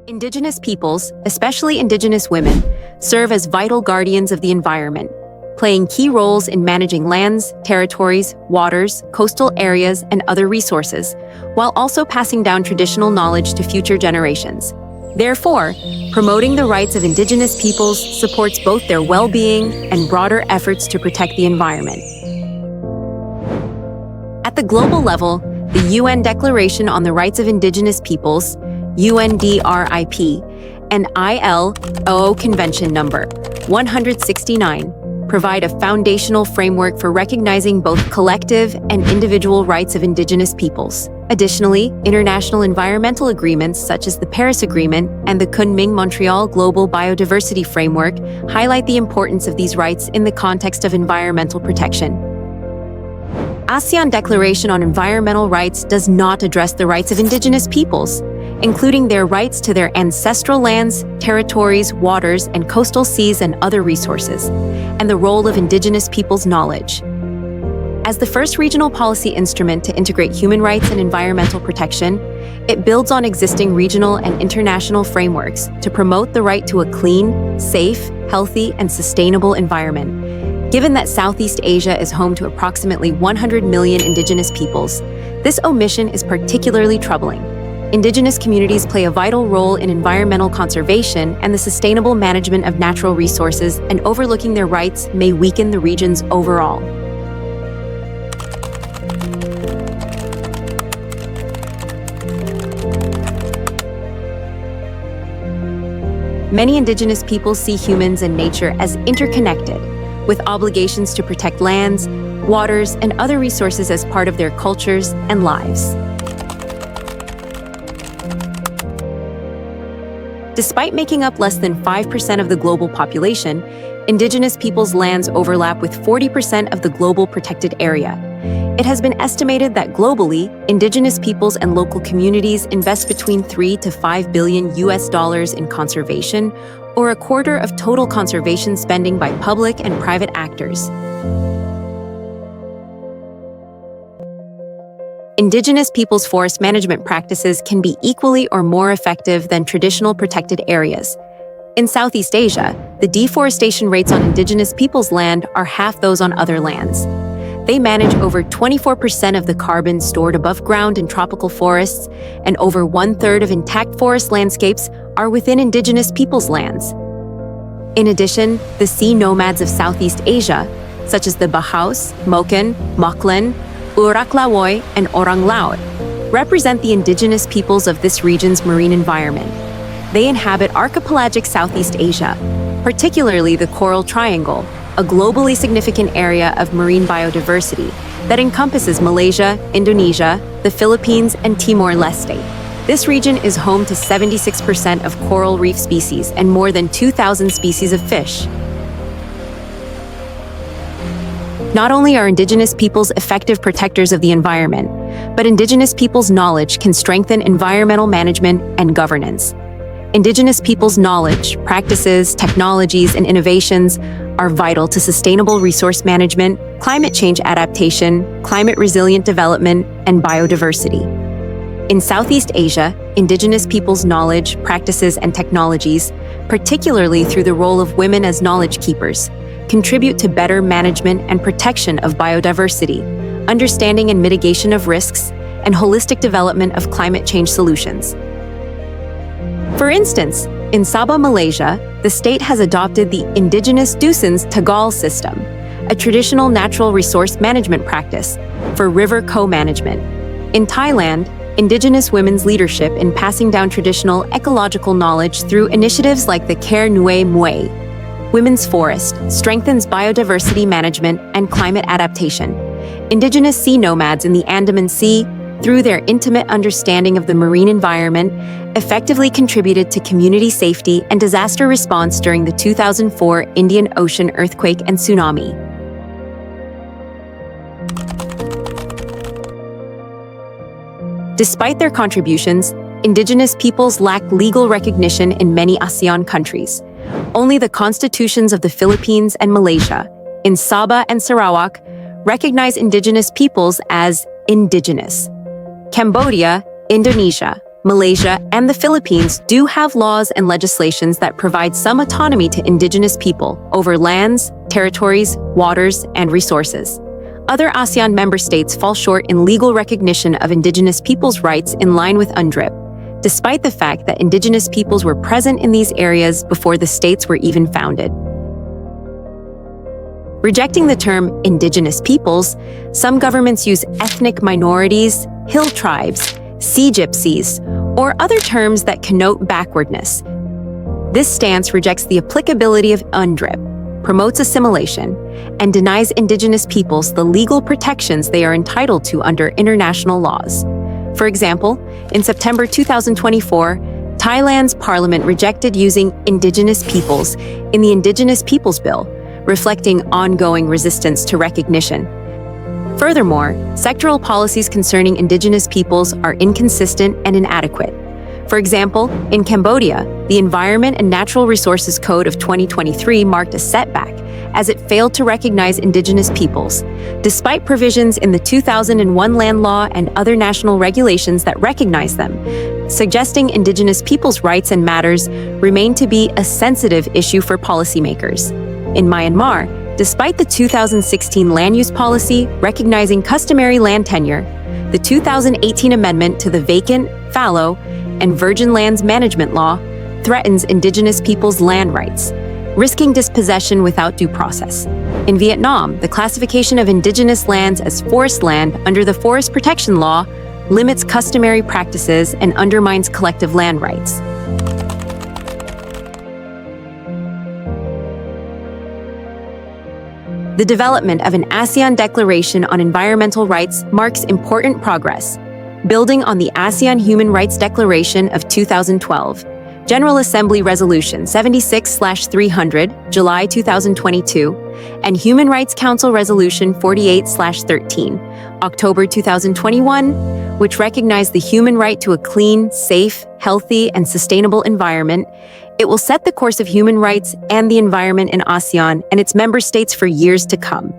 Indigenous peoples, especially Indigenous women, serve as vital guardians of the environment, playing key roles in managing lands, territories, waters, coastal areas, and other resources, while also passing down traditional knowledge to future generations. Therefore, promoting the rights of Indigenous peoples supports both their well-being and broader efforts to protect the environment. At the global level, the UN Declaration on the Rights of Indigenous Peoples, UNDRIP, and ILO Convention Number 169 provide a foundational framework for recognizing both collective and individual rights of Indigenous peoples. Additionally, international environmental agreements such as the Paris Agreement and the Kunming-Montreal Global Biodiversity Framework highlight the importance of these rights in the context of environmental protection. ASEAN Declaration on Environmental Rights does not address the rights of Indigenous peoples, including their rights to their ancestral lands, territories, waters, and coastal seas and other resources, and the role of Indigenous peoples' knowledge. As the first regional policy instrument to integrate human rights and environmental protection, it builds on existing regional and international frameworks to promote the right to a clean, safe, healthy, and sustainable environment. Given that Southeast Asia is home to approximately 100 million Indigenous peoples, this omission is particularly troubling. Indigenous communities play a vital role in environmental conservation and the sustainable management of natural resources, and overlooking their rights may weaken the region's overall. Many Indigenous peoples see humans and nature as interconnected, with obligations to protect lands, waters, and other resources as part of their cultures and lives. Despite making up less than 5% of the global population, Indigenous peoples' lands overlap with 40% of the global protected area. It has been estimated that globally, Indigenous peoples and local communities invest between $3 to $5 billion in conservation, or a quarter of total conservation spending by public and private actors. Indigenous peoples' forest management practices can be equally or more effective than traditional protected areas. In Southeast Asia, the deforestation rates on Indigenous peoples' land are half those on other lands. They manage over 24% of the carbon stored above ground in tropical forests, and over 1/3 of intact forest landscapes are within Indigenous peoples' lands. In addition, the sea nomads of Southeast Asia, such as the Bahaus, Moken, Moklen, Uraklawoy, and Orang Laut, represent the Indigenous peoples of this region's marine environment. They inhabit archipelagic Southeast Asia, particularly the Coral Triangle, a globally significant area of marine biodiversity that encompasses Malaysia, Indonesia, the Philippines, and Timor-Leste. This region is home to 76% of coral reef species and more than 2,000 species of fish. Not only are Indigenous peoples effective protectors of the environment, but Indigenous peoples' knowledge can strengthen environmental management and governance. Indigenous peoples' knowledge, practices, technologies, and innovations are vital to sustainable resource management, climate change adaptation, climate-resilient development, and biodiversity. In Southeast Asia, Indigenous peoples' knowledge, practices, and technologies, particularly through the role of women as knowledge keepers, contribute to better management and protection of biodiversity, understanding and mitigation of risks, and holistic development of climate change solutions. For instance, in Sabah, Malaysia, the state has adopted the Indigenous Dusun's Tagal system, a traditional natural resource management practice for river co-management. In Thailand, Indigenous women's leadership in passing down traditional ecological knowledge through initiatives like the Care Nue Mue Women's Forest strengthens biodiversity management and climate adaptation. Indigenous sea nomads in the Andaman Sea, through their intimate understanding of the marine environment, effectively contributed to community safety and disaster response during the 2004 Indian Ocean earthquake and tsunami. Despite their contributions, Indigenous peoples lack legal recognition in many ASEAN countries. Only the constitutions of the Philippines and Malaysia, in Sabah and Sarawak, recognize Indigenous peoples as indigenous. Cambodia, Indonesia, Malaysia, and the Philippines do have laws and legislations that provide some autonomy to Indigenous people over lands, territories, waters, and resources. Other ASEAN member states fall short in legal recognition of Indigenous peoples' rights in line with UNDRIP, despite the fact that Indigenous peoples were present in these areas before the states were even founded. Rejecting the term Indigenous peoples, some governments use ethnic minorities, hill tribes, sea gypsies, or other terms that connote backwardness. This stance rejects the applicability of UNDRIP, promotes assimilation, and denies Indigenous peoples the legal protections they are entitled to under international laws. For example, in September 2024, Thailand's parliament rejected using Indigenous peoples in the Indigenous Peoples Bill, reflecting ongoing resistance to recognition. Furthermore, sectoral policies concerning Indigenous peoples are inconsistent and inadequate. For example, in Cambodia, the Environment and Natural Resources Code of 2023 marked a setback, as it failed to recognize Indigenous peoples, despite provisions in the 2001 Land Law and other national regulations that recognize them, suggesting Indigenous peoples' rights and matters remain to be a sensitive issue for policymakers. In Myanmar, despite the 2016 land use policy recognizing customary land tenure, the 2018 amendment to the Vacant, Fallow, and Virgin Lands Management Law threatens Indigenous peoples' land rights, risking dispossession without due process. In Vietnam, the classification of indigenous lands as forest land under the Forest Protection Law limits customary practices and undermines collective land rights. The development of an ASEAN Declaration on Environmental Rights marks important progress, building on the ASEAN Human Rights Declaration of 2012, General Assembly Resolution 76/300, July 2022, and Human Rights Council Resolution 48/13, October 2021, which recognize the human right to a clean, safe, healthy, and sustainable environment. It will set the course of human rights and the environment in ASEAN and its member states for years to come.